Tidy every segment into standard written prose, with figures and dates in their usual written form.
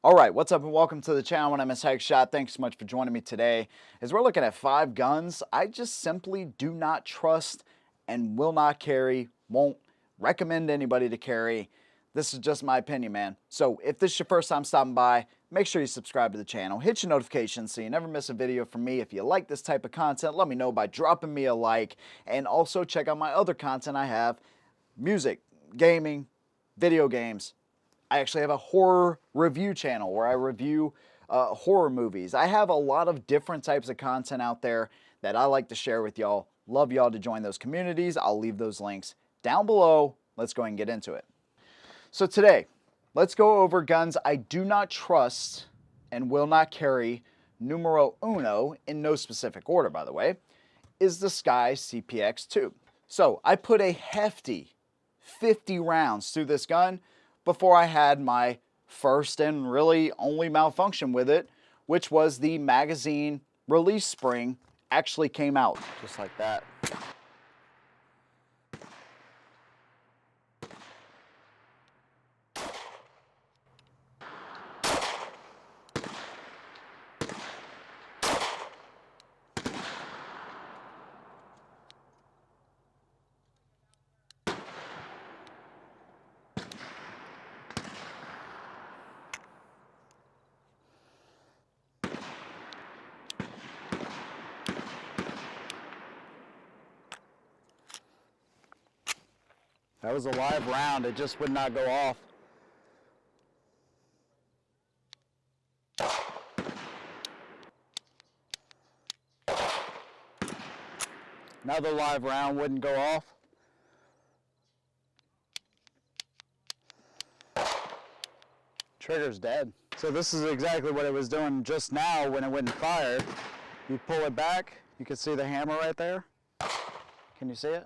All right, what's up and welcome to the channel. I'm Mrs Hegshot. Thanks so much for joining me today. As we're looking at 5 guns I just simply do not trust and will not carry, won't recommend anybody to carry. This is just my opinion, man. So if this is your first time stopping by, make sure you subscribe to the channel, hit your notifications so you never miss a video from me. If you like this type of content, let me know by dropping me a like, and also check out my other content I have: music, gaming, video games. I actually have a horror review channel where I review horror movies. I have a lot of different types of content out there that I like to share with y'all. Love y'all to join those communities. I'll leave those links down below. Let's go ahead and get into it. So today, let's go over guns I do not trust and will not carry. Numero uno, in no specific order by the way, is the Sky CPX2. So I put a hefty 50 rounds through this gun before I had my first and really only malfunction with it, which was the magazine release spring actually came out, just like that. That was a live round, it just would not go off. Another live round wouldn't go off. Trigger's dead. So this is exactly what it was doing just now when it went and fired. You pull it back, you can see the hammer right there. Can you see it?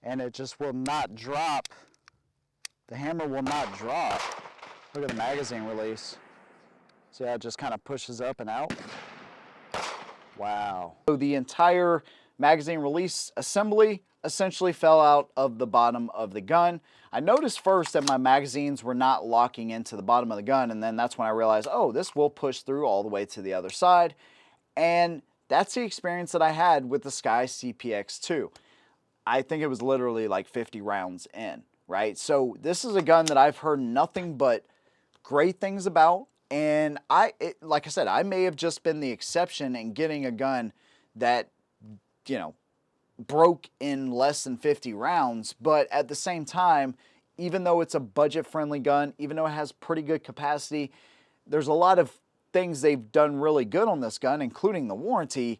And it just will not drop. The hammer will not drop. Look at the magazine release. See how it just kind of pushes up and out? Wow. So the entire magazine release assembly essentially fell out of the bottom of the gun. I noticed first that my magazines were not locking into the bottom of the gun, and then that's when I realized, oh, this will push through all the way to the other side. And that's the experience that I had with the Sky CPX2. I think it was literally like 50 rounds in, right? So this is a gun that I've heard nothing but great things about. And like I said, I may have just been the exception in getting a gun that, you know, broke in less than 50 rounds. But at the same time, even though it's a budget-friendly gun, even though it has pretty good capacity, there's a lot of things they've done really good on this gun, including the warranty.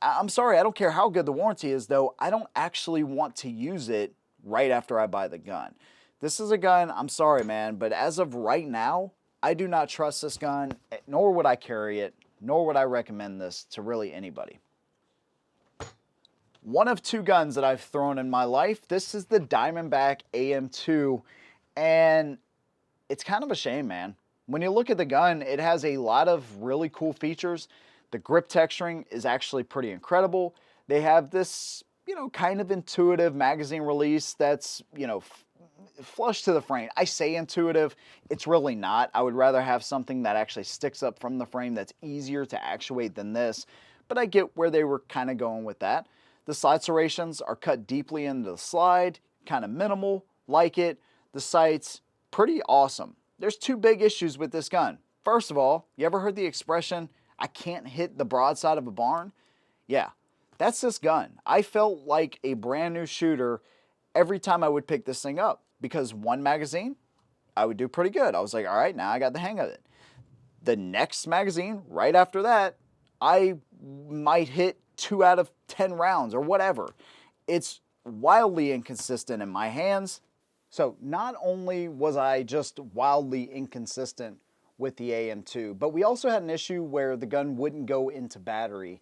I'm sorry, I don't care how good the warranty is though, I don't actually want to use it right after I buy the gun. This is a gun, I'm sorry man, but as of right now, I do not trust this gun, nor would I carry it, nor would I recommend this to really anybody. One of 2 guns that I've thrown in my life, this is the Diamondback AM2, and it's kind of a shame, man. When you look at the gun, it has a lot of really cool features. The grip texturing is actually pretty incredible. They have this, you know, kind of intuitive magazine release that's, you know, flush to the frame. I say intuitive, it's really not. I would rather have something that actually sticks up from the frame that's easier to actuate than this, but I get where they were kind of going with that. The slide serrations are cut deeply into the slide, kind of minimal, like it. The sight's pretty awesome. There's 2 big issues with this gun. First of all, you ever heard the expression, I can't hit the broadside of a barn? Yeah, that's this gun. I felt like a brand new shooter every time I would pick this thing up, because one magazine, I would do pretty good. I was like, all right, now I got the hang of it. The next magazine, right after that, I might hit 2 out of 10 rounds or whatever. It's wildly inconsistent in my hands. So not only was I just wildly inconsistent with the AM2, but we also had an issue where the gun wouldn't go into battery.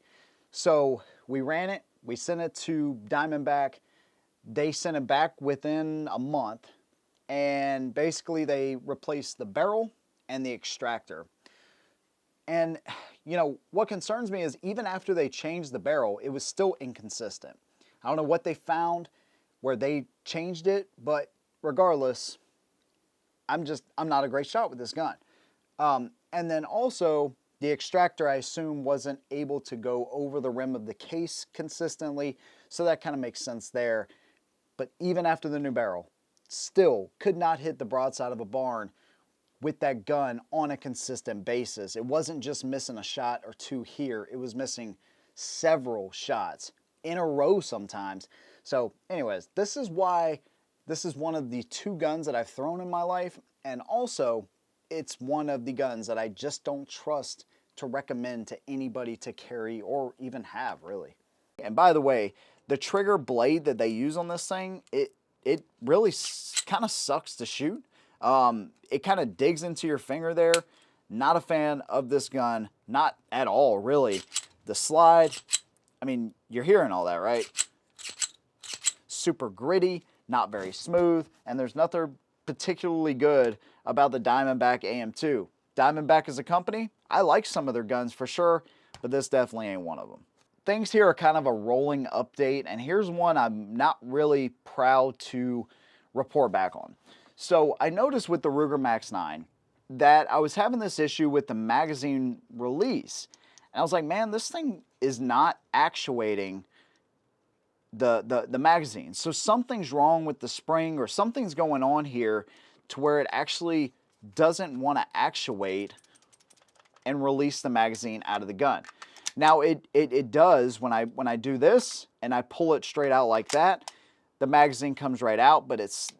So we ran it, we sent it to Diamondback, they sent it back within a month, and basically they replaced the barrel and the extractor. And you know, what concerns me is even after they changed the barrel, it was still inconsistent. I don't know what they found where they changed it, but regardless, I'm not a great shot with this gun. And then also the extractor, I assume, wasn't able to go over the rim of the case consistently, so that kind of makes sense there. But even after the new barrel, still could not hit the broadside of a barn with that gun on a consistent basis. It wasn't just missing a shot or two here, it was missing several shots in a row sometimes. So anyways, this is why this is one of the 2 guns that I've thrown in my life, and also it's one of the guns that I just don't trust to recommend to anybody to carry or even have, really. And by the way, the trigger blade that they use on this thing, it really kind of sucks to shoot. It kind of digs into your finger there. Not a fan of this gun, not at all, really. The slide, I mean, you're hearing all that, right? Super gritty, not very smooth, and there's nothing particularly good about the Diamondback AM2. Diamondback as a company, I like some of their guns for sure, but this definitely ain't one of them. Things here are kind of a rolling update, and here's one I'm not really proud to report back on. So I noticed with the Ruger Max 9 that I was having this issue with the magazine release. And I was like, man, this thing is not actuating the magazine. So something's wrong with the spring, or something's going on here to where it actually doesn't want to actuate and release the magazine out of the gun. Now it does when I do this and I pull it straight out like that, the magazine comes right out, but it's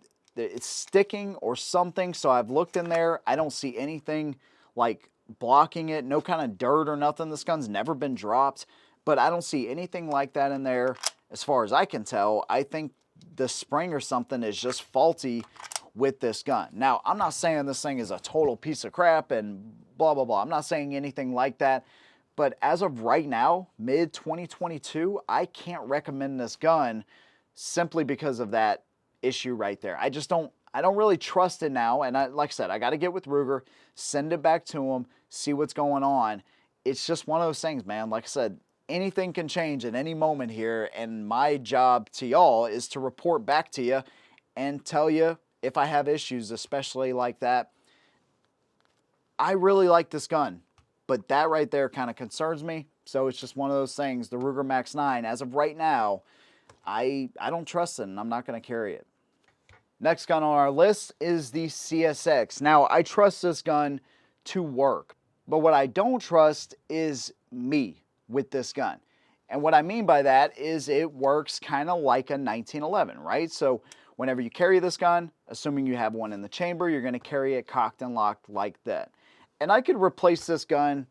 sticking or something. So I've looked in there, I don't see anything like blocking it, no kind of dirt or nothing. This gun's never been dropped, but I don't see anything like that in there as far as I can tell. I think the spring or something is just faulty with this gun. Now, I'm not saying this thing is a total piece of crap and blah, blah, blah. I'm not saying anything like that. But as of right now, mid-2022, I can't recommend this gun simply because of that issue right there. I don't really trust it now. And like I said, I got to get with Ruger, send it back to them, see what's going on. It's just one of those things, man. Like I said, anything can change at any moment here. And my job to y'all is to report back to you and tell you if I have issues, especially like that. I really like this gun, but that right there kind of concerns me. So it's just one of those things. The Ruger Max 9, as of right now, I don't trust it, and I'm not going to carry it. Next gun on our list is the CSX. Now, I trust this gun to work, but what I don't trust is me with this gun. And what I mean by that is it works kind of like a 1911, right? So whenever you carry this gun, assuming you have one in the chamber, you're going to carry it cocked and locked like that. And I could replace this gun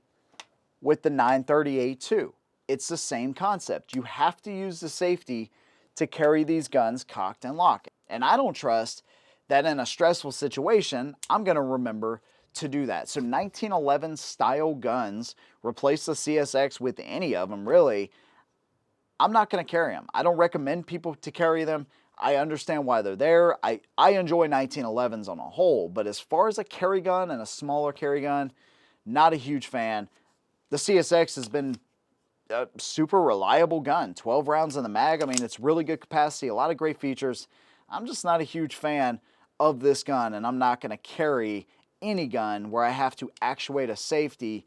with the 938 too. It's the same concept. You have to use the safety to carry these guns cocked and locked. And I don't trust that in a stressful situation, I'm going to remember to do that. So 1911 style guns, replace the CSX with any of them, really. I'm not going to carry them. I don't recommend people to carry them. I understand why they're there. I enjoy 1911s on a whole, but as far as a carry gun and a smaller carry gun, not a huge fan. The CSX has been a super reliable gun. 12 rounds in the mag. I mean, it's really good capacity, a lot of great features. I'm just not a huge fan of this gun, and I'm not going to carry any gun where I have to actuate a safety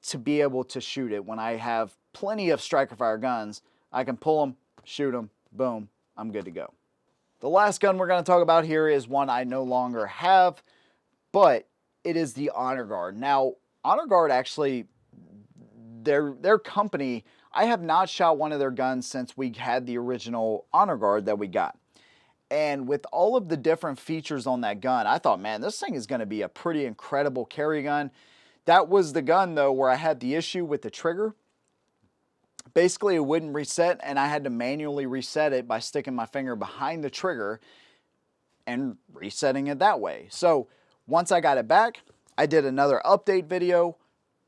to be able to shoot it when I have plenty of striker fire guns. I can pull them, shoot them, boom, I'm good to go. The last gun we're going to talk about here is one I no longer have, but it is the Honor Guard. Now, Honor Guard actually, their company, I have not shot one of their guns since we had the original Honor Guard that we got. And with all of the different features on that gun, I thought, man, this thing is going to be a pretty incredible carry gun. That was the gun, though, where I had the issue with the trigger. Basically, it wouldn't reset, and I had to manually reset it by sticking my finger behind the trigger and resetting it that way. So once I got it back, I did another update video.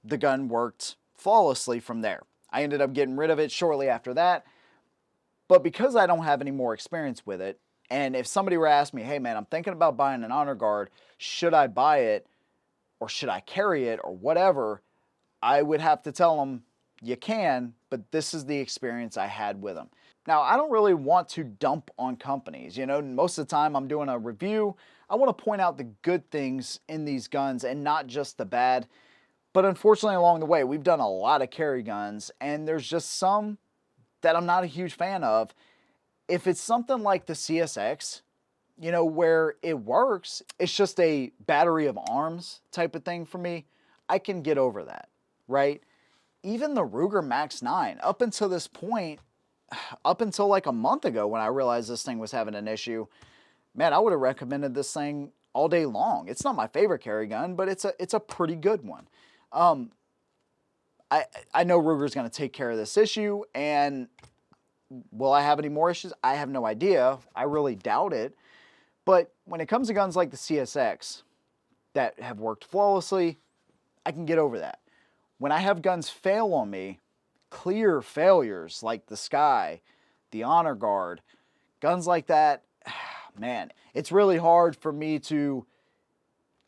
The gun worked flawlessly from there. I ended up getting rid of it shortly after that. But because I don't have any more experience with it, and if somebody were to ask me, hey man, I'm thinking about buying an Honor Guard, should I buy it or should I carry it or whatever, I would have to tell them, you can, but this is the experience I had with them. Now, I don't really want to dump on companies. You know, most of the time I'm doing a review, I want to point out the good things in these guns and not just the bad. But unfortunately, along the way, we've done a lot of carry guns, and there's just some that I'm not a huge fan of. If it's something like the CSX, you know, where it works, it's just a battery of arms type of thing for me, I can get over that, right? Even the Ruger Max 9, up until this point, up until like a month ago when I realized this thing was having an issue, man, I would have recommended this thing all day long. It's not my favorite carry gun, but it's a pretty good one. I know Ruger's going to take care of this issue, and will I have any more issues? I have no idea. I really doubt it. But when it comes to guns like the CSX that have worked flawlessly, I can get over that. When I have guns fail on me, clear failures like the Sky, the Honor Guard, guns like that, man, it's really hard for me to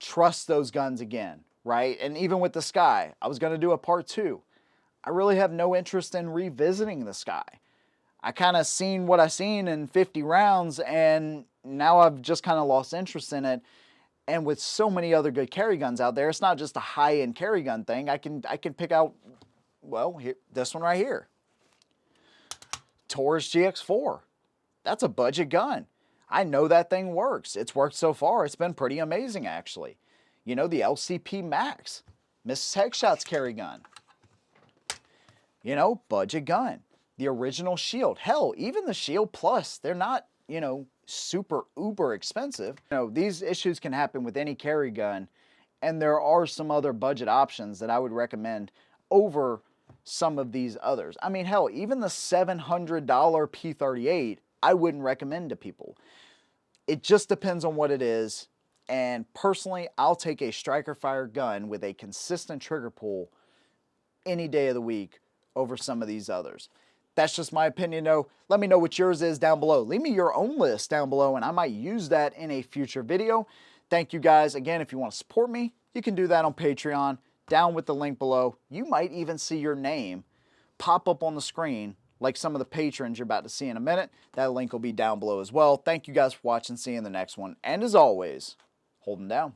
trust those guns again, right? And even with the Sky, I was going to do a part 2. I really have no interest in revisiting the Sky. I kind of seen what I seen in 50 rounds, and now I've just kind of lost interest in it. And with so many other good carry guns out there, it's not just a high-end carry gun thing. I can pick out, well, here, this one right here. Taurus GX4. That's a budget gun. I know that thing works. It's worked so far. It's been pretty amazing, actually. You know, the LCP Max, Mrs Hegshot's carry gun. You know, budget gun. The original Shield. Hell, even the Shield Plus, they're not, you know, super uber expensive. You know, these issues can happen with any carry gun, and there are some other budget options that I would recommend over some of these others. I mean, hell, even the $700 P38, I wouldn't recommend to people. It just depends on what it is, and personally, I'll take a striker fire gun with a consistent trigger pull any day of the week over some of these others. That's just my opinion, though. Let me know what yours is down below. Leave me your own list down below, and I might use that in a future video. Thank you guys. Again, if you want to support me, you can do that on Patreon, down with the link below. You might even see your name pop up on the screen like some of the patrons you're about to see in a minute. That link will be down below as well. Thank you guys for watching. See you in the next one. And as always, hold them down.